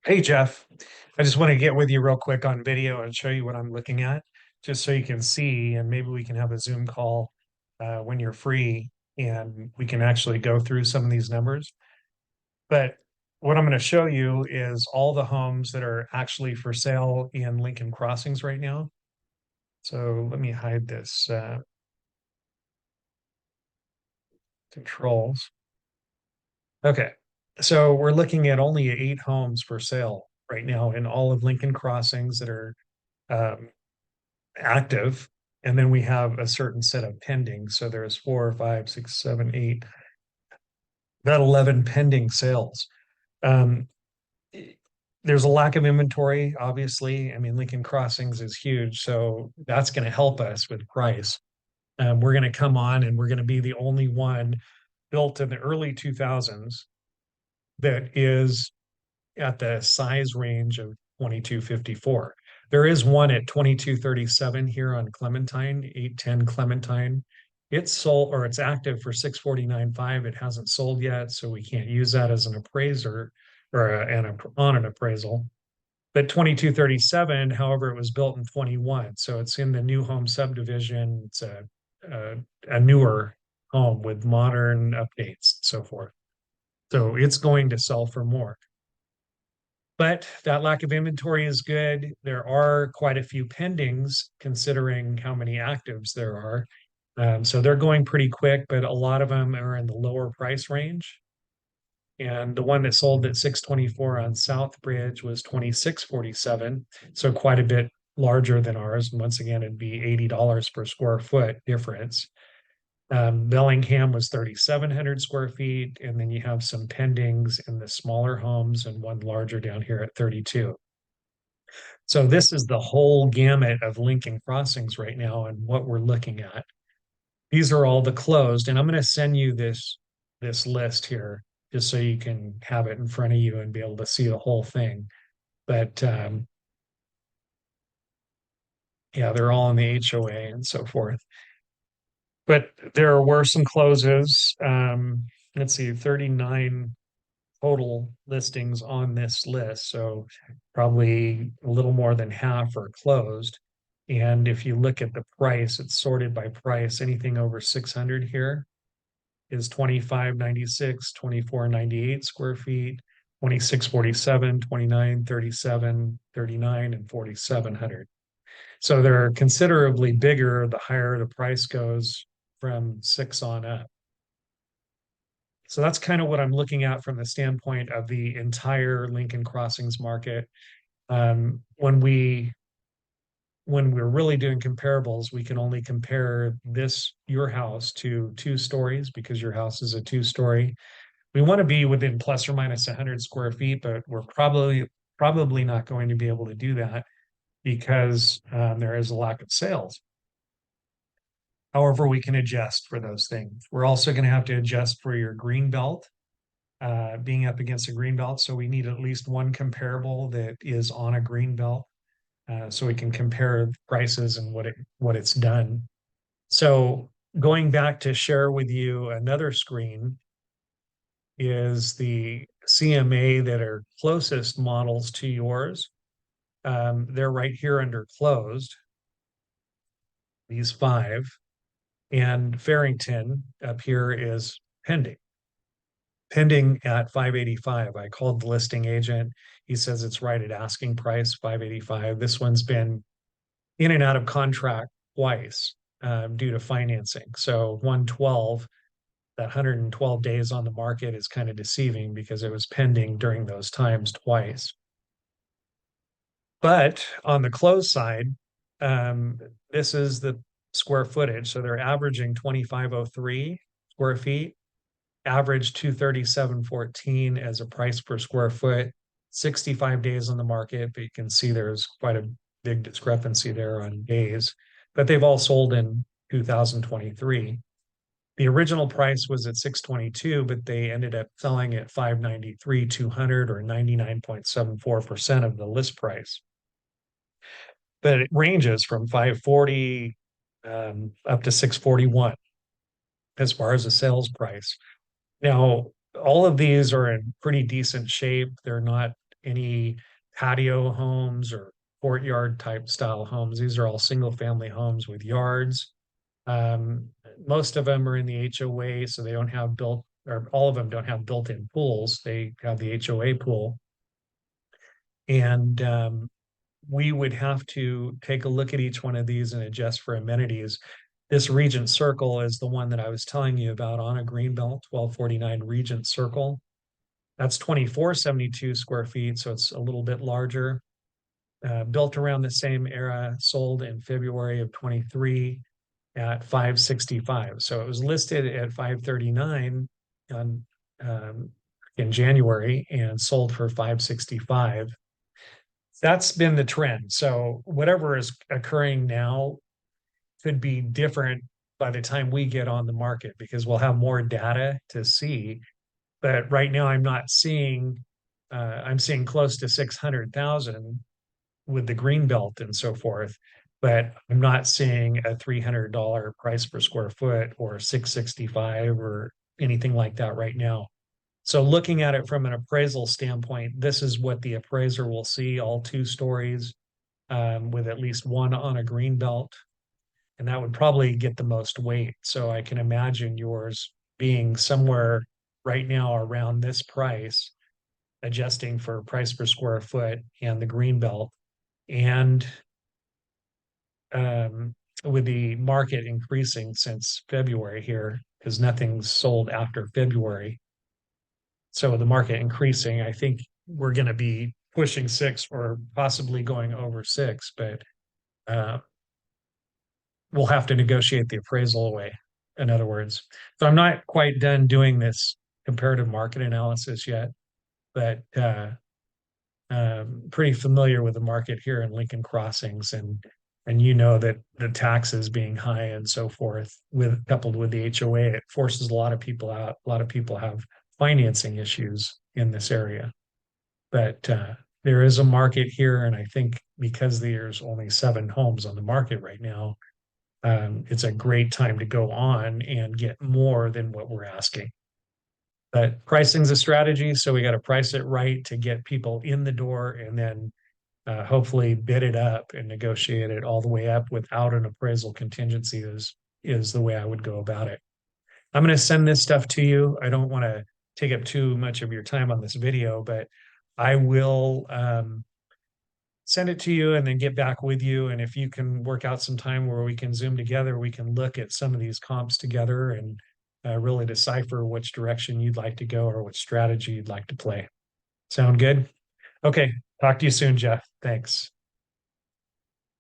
Hey Jeff, I just want to get with you real quick on video and show you what I'm looking at, just so you can see, and maybe we can have a Zoom call when you're free, and we can actually go through some of these numbers. But what I'm going to show you is all the homes that are actually for sale in Lincoln Crossings right now. So let me hide this controls. Okay, so we're looking at only 8 homes for sale right now in all of Lincoln Crossings that are um, active, and then we have a certain set of pending. So there's four, five, six, seven, eight, about 11 pending sales. Um, there's a lack of inventory, obviously. I mean, Lincoln Crossings is huge, so that's going to help us with price. We're going to come on and we're going to be the only one built in the early 2000s that is at the size range of 2254. There is one at 2237 here on Clementine, 810 Clementine. It's sold or it's active for 649.5. It hasn't sold yet, so we can't use that as an appraiser or on an appraisal. But 2237, however, it was built in 21. So it's in the new home subdivision. It's a, a newer home with modern updates and so forth. So it's going to sell for more. But that lack of inventory is good. There are quite a few pendings considering how many actives there are. So they're going pretty quick, but a lot of them are in the lower price range. And the one that sold at 624 on South Bridge was 2647. So quite a bit larger than ours. And once again, it'd be $80 per square foot difference. Bellingham was 3,700 square feet, and then you have some pendings in the smaller homes and one larger down here at 32. So this is the whole gamut of Lincoln Crossings right now and what we're looking at. These are all the closed, and I'm going to send you this list here just so you can have it in front of you and be able to see the whole thing. But yeah, they're all in the HOA and so forth. But there were some closes. Let's see, 39 total listings on this list. So probably a little more than half are closed. And if you look at the price, it's sorted by price. Anything over 600 here is 2596, 2498 square feet, 2647, 2937, 39, and 4700. So they're considerably bigger the higher the price goes from six on up. So that's kind of what I'm looking at from the standpoint of the entire Lincoln Crossings market. When we're really doing comparables, we can only compare your house to 2 stories because your house is a 2 story. We want to be within plus or minus 100 square feet, but we're probably not going to be able to do that because there is a lack of sales. However, we can adjust for those things. We're also going to have to adjust for your green belt, being up against a green belt. So we need at least one comparable that is on a green belt, so we can compare prices and what it's done. So going back to share with you another screen is the CMA that are closest models to yours. They're right here under closed, these 5. And Farrington up here is pending at 585. I called the listing agent. He says it's right at asking price, 585. This one's been in and out of contract twice due to financing. So 112, that 112 days on the market is kind of deceiving because it was pending during those times twice. But on the close side, um, this is the square footage. So they're averaging 2,503 square feet, average 237.14 as a price per square foot, 65 days on the market, but you can see there's quite a big discrepancy there on days. But they've all sold in 2023. The original price was at 622, but they ended up selling at 593, 200 or 99.74% of the list price. But it ranges from 540 up to 641 as far as the sales price. Now, all of these are in pretty decent shape. They're not any patio homes or courtyard type style homes. These are all single family homes with yards. Um, Most of them are in the HOA, so they don't have built, or all of them don't have built-in pools. They have the HOA pool. And we would have to take a look at each one of these and adjust for amenities. This Regent Circle is the one that I was telling you about on a Greenbelt, 1249 Regent Circle. That's 2472 square feet, so it's a little bit larger. Built around the same era, sold in February of 23 at 565. So it was listed at 539 on in January and sold for 565. That's been the trend. So whatever is occurring now could be different by the time we get on the market because we'll have more data to see. But right now I'm seeing close to 600,000 with the green belt and so forth, but I'm not seeing a $300 price per square foot or 665 or anything like that right now. So looking at it from an appraisal standpoint, this is what the appraiser will see, all two stories, with at least one on a green belt. And that would probably get the most weight. So I can imagine yours being somewhere right now around this price, adjusting for price per square foot and the green belt. And with the market increasing since February here, because nothing's sold after February. So with the market increasing, I think we're going to be pushing six or possibly going over six, but uh, we'll have to negotiate the appraisal away, in other words. So I'm not quite done doing this comparative market analysis yet, but pretty familiar with the market here in Lincoln Crossings, and you know that the taxes being high and so forth, with coupled with the HOA, it forces a lot of people out. A lot of people have financing issues in this area, but there is a market here, and I think because there's only 7 homes on the market right now, it's a great time to go on and get more than what we're asking. But pricing's a strategy, so we got to price it right to get people in the door, and then hopefully bid it up and negotiate it all the way up without an appraisal contingency is the way I would go about it. I'm going to send this stuff to you. I don't want to take up too much of your time on this video, but I will send it to you and then get back with you. And if you can work out some time where we can Zoom together, we can look at some of these comps together and really decipher which direction you'd like to go or which strategy you'd like to play. Sound good? Okay. Talk to you soon, Jeff. Thanks.